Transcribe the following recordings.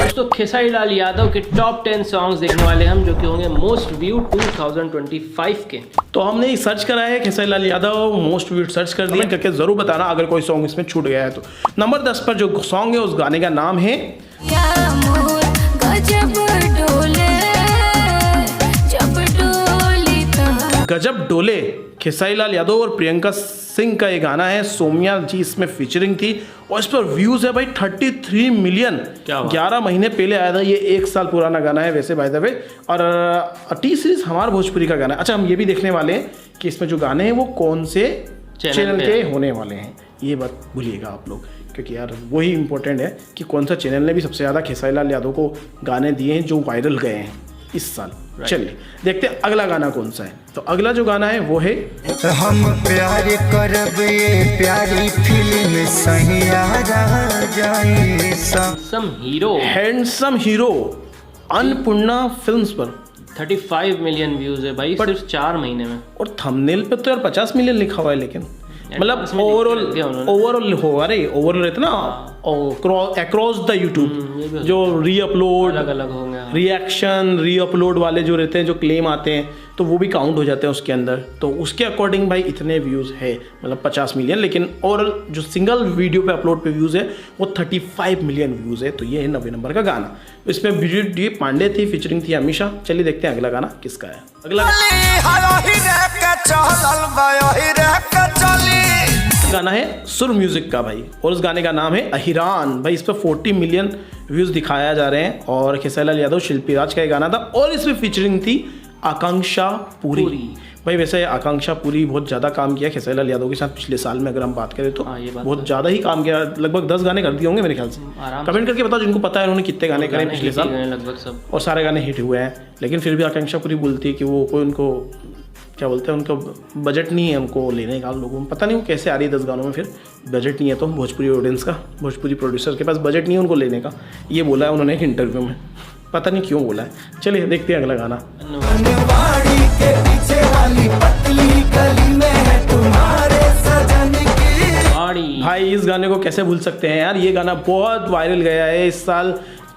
तो खेसारी लाल यादव के top 10 songs देखने वाले हम, जो कि होंगे मोस्ट व्यू 2025 के। तो हमने सर्च करा है Khesari Lal Yadav most viewed, search कर दिया। करके जरूर बताना अगर कोई सॉन्ग इसमें छूट गया है तो। नंबर 10 पर जो सॉन्ग है उस गाने का नाम है गजब डोले। खेसारी लाल यादव और प्रियंका सिंह का ये गाना है, सोमिया जी इसमें फीचरिंग थी और इस पर व्यूज है भाई 33 मिलियन। 11 महीने पहले आया था, ये 1 साल पुराना गाना है वैसे बाय द वे। और टी सीरीज हमार भोजपुरी का गाना है। अच्छा, हम ये भी देखने वाले हैं कि इसमें जो गाने हैं वो कौन से चैनल के होने वाले हैं, ये बात भूलिएगा आप लोग, क्योंकि यार वही इंपॉर्टेंट है कि कौन सा चैनल ने भी सबसे ज़्यादा खेसारी लाल यादव को गाने दिए हैं जो वायरल गए हैं इस साल। चलिए देखते हैं अगला गाना कौन सा है। तो अगला जो गाना है वो है हम प्यार करब ये प्यारी film handsome hero Annapurna films पर 35 मिलियन व्यूज है भाई सिर्फ 4 महीने में। और थंबनेल पे तो यार 50 मिलियन लिखा हुआ है, लेकिन मतलब ओवरऑल हो अरे ओवरऑल रहते ना अक्रॉस द यूट्यूब जो रीअपलोड अलग होंगे, रिएक्शन रीअपलोड वाले जो रहते हैं, जो क्लेम आते हैं, तो वो भी काउंट हो जाते हैं उसके अंदर। तो उसके अकॉर्डिंग भाई इतने व्यूज़ है, मतलब 50 मिलियन। लेकिन ओवरऑल जो सिंगल वीडियो पे अपलोड पे व्यूज़ है वो 35 मिलियन व्यूज़ है। तो ये है 90 नंबर का गाना। इसमें विजय पांडे थी, फीचरिंग थी अमीषा। चलिए देखते हैं अगला गाना किसका है। अगला गाना है सुर म्यूजिक का भाई, और उस गाने का नाम है अहिरान। भाई इस पर 40 मिलियन व्यूज दिखाया जा रहे हैं और खेसारी लाल यादव शिल्पी राज का ये गाना था और इसमें फीचरिंग थी आकांक्षा पुरी। भाई वैसे आकांक्षा पुरी बहुत ज़्यादा काम किया खेसारी लाल यादव के साथ पिछले साल में, अगर हम बात करें तो बहुत ज़्यादा ही काम किया। लगभग 10 गाने कर दिए होंगे मेरे ख्याल से। कमेंट करके बताओ जिनको पता है उन्होंने कितने गाने करे पिछले साल। लगभग सब, और सारे गाने हिट हुए हैं। लेकिन फिर भी आकांक्षा पुरी बोलती है कि वो कोई उनको क्या बोलते हैं, उनका बजट नहीं है उनको लेने का। लोगों को पता नहीं वो कैसे आ रही है 10 गानों में, फिर बजट नहीं है। तो भोजपुरी ऑडियंस का, भोजपुरी प्रोड्यूसर के पास बजट नहीं है उनको लेने का, ये बोला है उन्होंने एक इंटरव्यू में। पता नहीं क्यों बोला है। चलिए देखते हैं अगला गाना। भाई इस गाने को कैसे भूल सकते हैं यार, ये गाना बहुत वायरल गया है इस साल।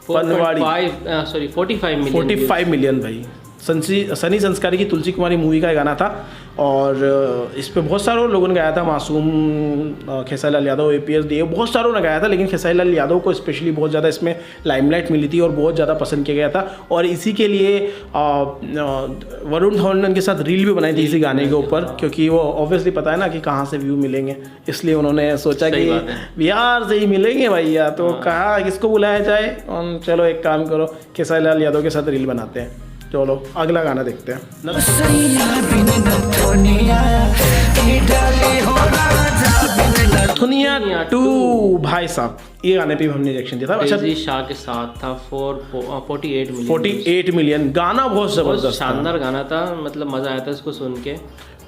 45 मिलियन भाई। सनी संस्कारी की तुलसी कुमारी मूवी का गाना था और इस पे बहुत सारे लोगों ने गाया था। मासूम, खेसारी लाल यादव, APS DA, बहुत सारों ने गाया था। लेकिन खेसारी लाल यादव को स्पेशली बहुत ज़्यादा इसमें लाइमलाइट मिली थी और बहुत ज़्यादा पसंद किया गया था। और इसी के लिए वरुण धवन के साथ रील भी बनाई थी इसी गाने के ऊपर, क्योंकि वो ऑब्वियसली पता है ना कि कहाँ से व्यू मिलेंगे, इसलिए उन्होंने सोचा कि बिहार से ही मिलेंगे भैया। तो कहा किसको बुलाया जाए, चलो एक काम करो खेसारी लाल यादव के साथ रील बनाते हैं। चलो अगला गाना देखते हैं। नथुनिया 2 भाई साहब, ये गाने पे हमने रिएक्शन दिया था। अच्छा शाह के साथ था 48 मिलियन। गाना बहुत जबरदस्त, शानदार गाना था, मतलब मजा आया था इसको सुन के।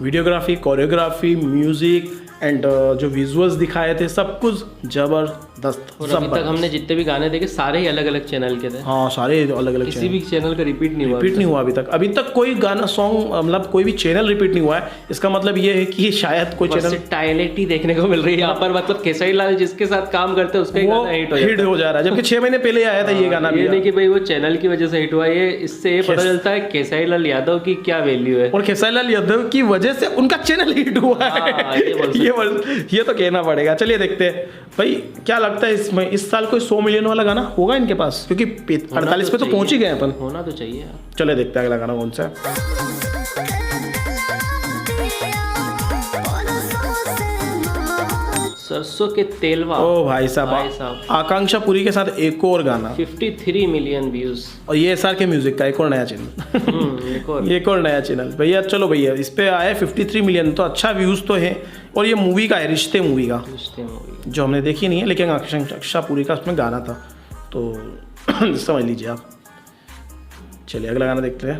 वीडियोग्राफी, कोरियोग्राफी, म्यूजिक एंड जो विजुअल्स दिखाए थे सब कुछ जबरदस्त। और अभी तक हमने जितने भी गाने देखे सारे ही अलग अलग चैनल के थे। हाँ सारे अलग अलग, किसी भी चैनल का रिपीट नहीं हुआ अभी तक कोई गाना सॉन्ग, मतलब कोई भी चैनल रिपीट नहीं हुआ है। इसका मतलब ये है कि शायद कोई चैनल वर्सेटाइलिटी देखने को मिल रही है यहाँ पर। मतलब खेसारी लाल जिसके साथ काम करते हैं उसका हिट हो जा रहा है, जबकि 6 महीने पहले आया था ये गाना। ये नहीं कि भाई वो चैनल की वजह से हिट हुआ, ये इससे ये पता चलता है खेसारी लाल यादव की क्या वैल्यू है और खेसारी लाल यादव की वजह से उनका चैनल हिट हुआ है। ये तो कहना पड़ेगा। चलिए देखते हैं भाई क्या लगता है इसमें इस साल कोई 100 मिलियन वाला गाना होगा इनके पास, क्योंकि 48 पे तो पहुंच ही गए अपन। होना तो चाहिए। चलिए देखते हैं अगला गाना कौन सा है। सरसों के तेलवा। ओ भाई साहब, आकांक्षा पुरी के साथ एक और गाना 53 मिलियन व्यूज। और ये SR के म्यूजिक का एक और नया चैनल एक और नया चैनल भैया। चलो भैया इस पे आए 53 मिलियन, तो अच्छा व्यूज तो है। और ये मूवी का है, रिश्ते मूवी का, जो हमने देखी नहीं है, लेकिन आकांक्षा पुरी का उसमें गाना था, तो समझ लीजिए आप। चलिए अगला गाना देखते हैं।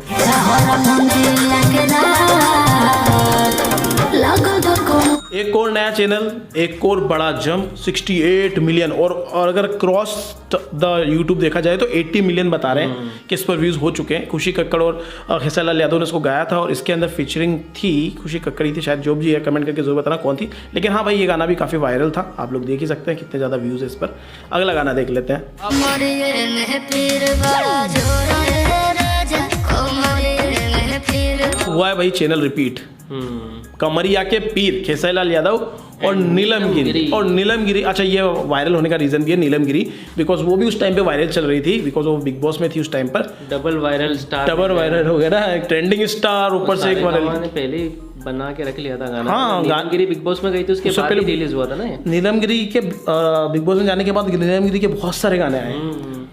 एक और नया चैनल, एक और बड़ा जंप, 68 मिलियन। और अगर क्रॉस द यूट्यूब देखा जाए तो 80 मिलियन बता रहे हैं कि इस पर व्यूज़ हो चुके हैं। खुशी कक्कड़ और खेसारी लाल यादव ने इसको गाया था और इसके अंदर फीचरिंग थी, खुशी कक्कड़ ही थी शायद, जो भी है कमेंट करके जरूर बताना कौन थी। लेकिन हाँ भाई, ये गाना भी काफ़ी वायरल था, आप लोग देख ही सकते हैं कितने ज़्यादा व्यूज़ है इस पर। अगला गाना देख लेते हैं। हुआ है भाई चैनल रिपीट, कमरिया के पीर खेसारी लाल यादव और नीलमगिरी। और नीलमगिरी, अच्छा ये वायरल होने का रीजन भी है नीलमगिरी, बिकॉज वो भी उस टाइम पे वायरल चल रही थी, बिकॉज वो बिग बॉस में थी उस टाइम पर। डबल वायरल हो गया ना, ट्रेंडिंग स्टार ऊपर से एक वायरल। पहले ही बना के रख लिया था गाना। हाँ, नीलमगिरी बिग बॉस में गई थी, उसके बाद ही रिलीज हुआ था ना। नीलमगिरी के बिग बॉस में जाने के बाद नीलमगिरी के बहुत सारे गाने आए,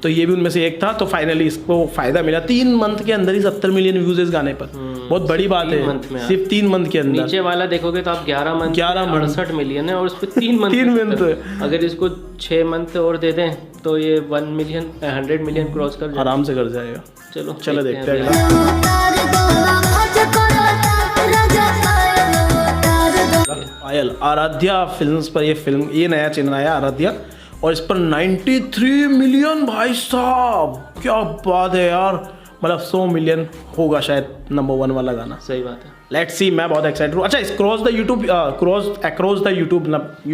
तो ये भी उनमें से एक था। तो फाइनली इसको फायदा मिला, 3 मंथ के अंदर ही 70 मिलियन व्यूज इस गाने पर, बहुत बड़ी बात है। सिर्फ 3 मंथ के अंदर। नीचे वाला देखोगे तो आप 11 मंथ 68 मिलियन है, और उस पर 3 मंथ अगर इसको 6 मंथ और दे दें तो ये 100 मिलियन क्रॉस कर जाए, आराम से कर जाएगा। चलो देखते हैं। आयल आराध्या फिल्म्स पर ये नया चैनल आया आराध्या, और इस पर 93 मिलियन। भाई साहब क्या बात है यार, मतलब 100 मिलियन होगा शायद नंबर 1 वाला गाना। सही बात है, लेट्स सी, मैं बहुत एक्साइटेड हूँ। अच्छा, क्रॉस द यूट्यूब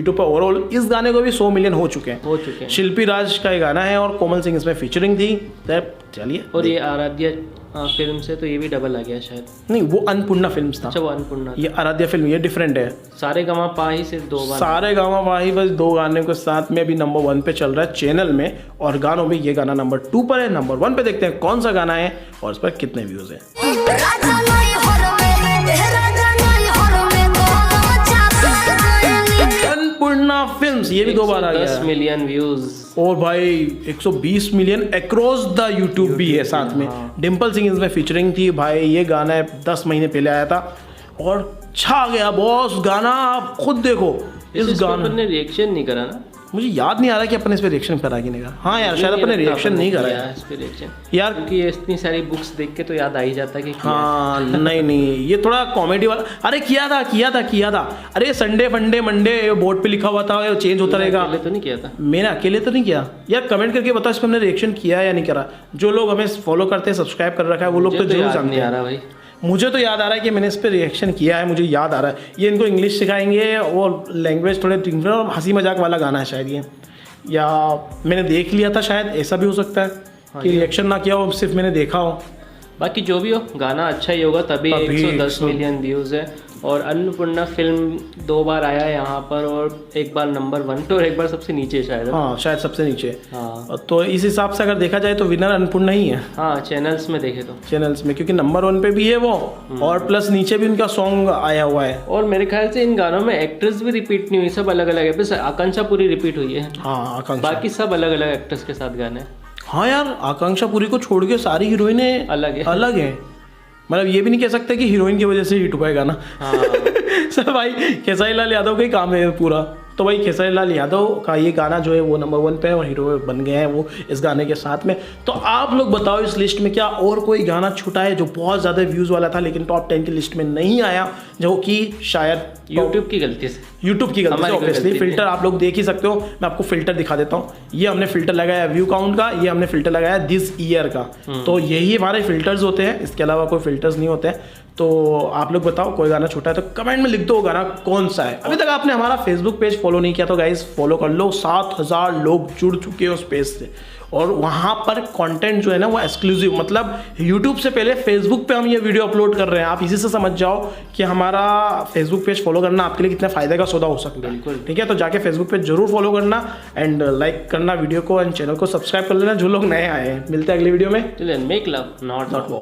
पर ओवरऑल इस गाने को भी 100 मिलियन हो चुके हैं। शिल्पी राज का ये गाना है और कोमल सिंह इसमें फीचरिंग थी। चलिए, और ये आराध्या फिल्म से तो ये भी डबल आ गया शायद। नहीं, वो अन्नपूर्णा फिल्म्स था। अच्छा, वो अन्नपूर्णा, ये आराध्या फिल्म, ये डिफरेंट है। सारे गामा पा ही सिर्फ 2 बार, सारे गामा पा ही बस 2 गाने के साथ में अभी नंबर 1 पे चल रहा है चैनल में, और गानों में ये गाना नंबर 2 पर है। नंबर 1 पे देखते हैं कौन सा गाना है और इस पर कितने व्यूज है। अन्नपूर्णा फिल्म्स, ये भी 2 बार आ गया। 10 मिलियन व्यूज, और भाई 120 मिलियन अक्रॉस द यूट्यूब भी है साथ में। डिम्पल सिंह इसमें फीचरिंग थी। भाई ये गाना 10 महीने पहले आया था और छा गया बॉस गाना। आप खुद देखो इस गाने ने रिएक्शन नहीं करा ना, मुझे याद नहीं आ रहा कि अपन इस पे रिएक्शन करा कि नहीं करा। हाँ यार, शायद अपन ने रिएक्शन नहीं करा इस पे रिएक्शन यार, क्योंकि ये इतनी सारी बुक्स देख के तो याद आ ही जाता कि हाँ नहीं, ये थोड़ा कॉमेडी वाला। अरे किया था। अरे संडे फंडे मंडे बोर्ड पे लिखा हुआ था, चेंज होता रहेगा। अकेले तो नहीं किया था, मैंने अकेले तो नहीं किया यार। कमेंट करके बताओ इस पर हमने रिएक्शन किया या नहीं करा। जो लोग हमें फॉलो करते हैं, सब्सक्राइब कर रखा है, वो लोग तो जरूर जानते हैं। भाई मुझे तो याद आ रहा है कि मैंने इस पर रिएक्शन किया है, मुझे याद आ रहा है। ये इनको इंग्लिश सिखाएंगे, वो लैंग्वेज थोड़े डिफरेंट और हंसी मजाक वाला गाना है शायद ये, या मैंने देख लिया था शायद, ऐसा भी हो सकता है कि रिएक्शन ना किया हो, सिर्फ मैंने देखा हो। बाकी जो भी हो, गाना अच्छा ही होगा, तभी 110 मिलियन व्यूज है। और अन्नपूर्णा फिल्म 2 बार आया है यहाँ पर, और एक बार नंबर 1 पे और एक बार सबसे नीचे शायद। हाँ, शायद सबसे नीचे। हाँ, तो इस हिसाब से अगर देखा जाए तो विनर अन्नपूर्णा ही है। हाँ, चैनल्स में देखे तो चैनल्स में, क्योंकि नंबर 1 पे भी है वो, और प्लस नीचे भी उनका सॉन्ग आया हुआ है। और मेरे ख्याल से इन गानों में एक्ट्रेस भी रिपीट नहीं हुई, सब अलग अलग है। बस आकांक्षा पूरी रिपीट हुई है। हाँ, आकांक्षा, बाकी सब अलग अलग एक्ट्रेस के साथ गाने। हाँ यार, आकांक्षा पूरी को छोड़ के सारी हीरोइनें अलग है। मतलब ये भी नहीं कह सकते कि हीरोइन की वजह से हिट हुआ है गाना। हाँ। सर भाई, खेसारी लाल यादव का ही काम है पूरा। तो भाई खेसारी लाल यादव का ये गाना जो है वो नंबर 1 पे है, और हीरो बन गए हैं वो इस गाने के साथ में। तो आप लोग बताओ इस लिस्ट में क्या और कोई गाना छूटा है जो बहुत ज़्यादा व्यूज़ वाला था लेकिन टॉप 10 की लिस्ट में नहीं आया, जो कि शायद यूट्यूब की गलती से ऑब्वियसली। फिल्टर आप लोग देख ही सकते हो, मैं आपको फिल्टर दिखा देता हूँ। ये हमने फिल्टर लगाया व्यू काउंट का, ये हमने फिल्टर लगाया दिस ईयर का। तो यही हमारे फिल्टर्स होते हैं, इसके अलावा कोई फिल्टर्स नहीं होते हैं। तो आप लोग बताओ कोई गाना छूटा है तो कमेंट में लिख दो गाना कौन सा है। अभी तक आपने हमारा फेसबुक पेज फॉलो नहीं किया तो गाइज फॉलो कर लो। 7000 लोग जुड़ चुके हैं उस पेज से, और वहाँ पर कंटेंट जो है ना वो एक्सक्लूसिव, मतलब यूट्यूब से पहले फेसबुक पे हम ये वीडियो अपलोड कर रहे हैं। आप इसी से समझ जाओ कि हमारा फेसबुक पेज फॉलो करना आपके लिए कितना फ़ायदे का सौदा हो सकता है। बिल्कुल, ठीक है। तो जाके फेसबुक पे जरूर फॉलो करना एंड लाइक करना वीडियो को, एंड चैनल को सब्सक्राइब कर लेना जो लोग नए आए हैं। मिलते हैं अगली वीडियो में। Make love not war.